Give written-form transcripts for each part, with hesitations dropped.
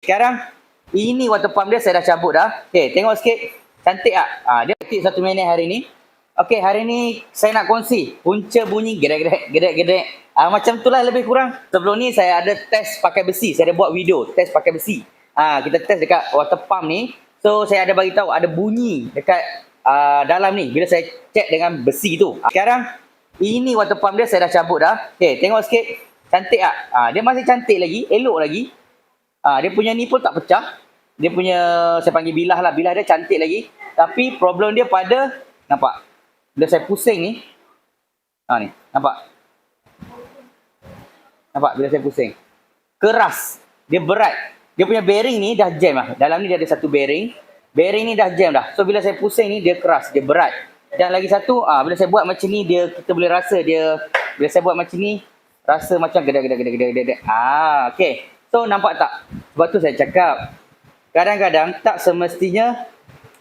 Sekarang ini water pump dia saya dah cabut dah. Okey, tengok sikit. Cantik tak? Dia aktif 1 minit hari ni. Okey, hari ni saya nak kongsi punca bunyi gedek-gedek. Macam itulah lebih kurang. Sebelum ni saya ada test pakai besi. Saya ada buat video test pakai besi. Kita test dekat water pump ni. So saya ada bagi tahu ada bunyi dekat dalam ni bila saya check dengan besi tu. Sekarang ini water pump dia saya dah cabut dah. Okey, tengok sikit. Cantik tak? Dia masih cantik lagi, elok lagi. Dia punya ni pun tak pecah. Dia punya, saya panggil bilah lah. Bilah dia cantik lagi. Tapi problem dia pada, nampak? Bila saya pusing ni. Ni, nampak? Nampak bila saya pusing? Keras. Dia berat. Dia punya bearing ni dah jam lah. Dalam ni dia ada satu bearing. Bearing ni dah jam dah. So bila saya pusing ni, dia keras. Dia berat. Dan lagi satu, bila saya buat macam ni, kita boleh rasa dia. Bila saya buat macam ni, rasa macam gedek. Okay. So nampak tak? Sebab tu saya cakap, kadang-kadang tak semestinya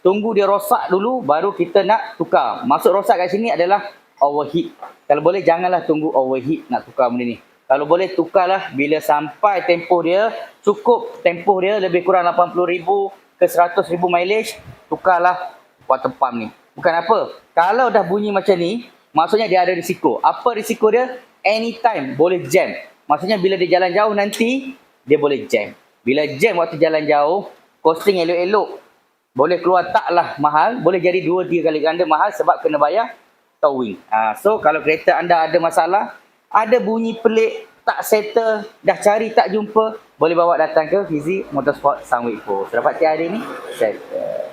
tunggu dia rosak dulu baru kita nak tukar. Maksud rosak kat sini adalah overheat. Kalau boleh janganlah tunggu overheat nak tukar benda ni. Kalau boleh tukarlah bila sampai tempoh dia, cukup tempoh dia lebih kurang 80,000 ke 100,000 mileage, tukarlah water pump ni. Bukan apa. Kalau dah bunyi macam ni, maksudnya dia ada risiko. Apa risiko dia? Anytime boleh jam. Maksudnya bila dia jalan jauh nanti, dia boleh jam. Bila jam waktu jalan jauh, costing elok-elok, boleh keluar taklah mahal, boleh jadi 2-3 kali ganda mahal sebab kena bayar towing. So kalau kereta anda ada masalah, ada bunyi pelik, tak settle, dah cari tak jumpa, boleh bawa datang ke Fizi Motorsport Sunweek Pro. So dapat tiap hari ni, settle.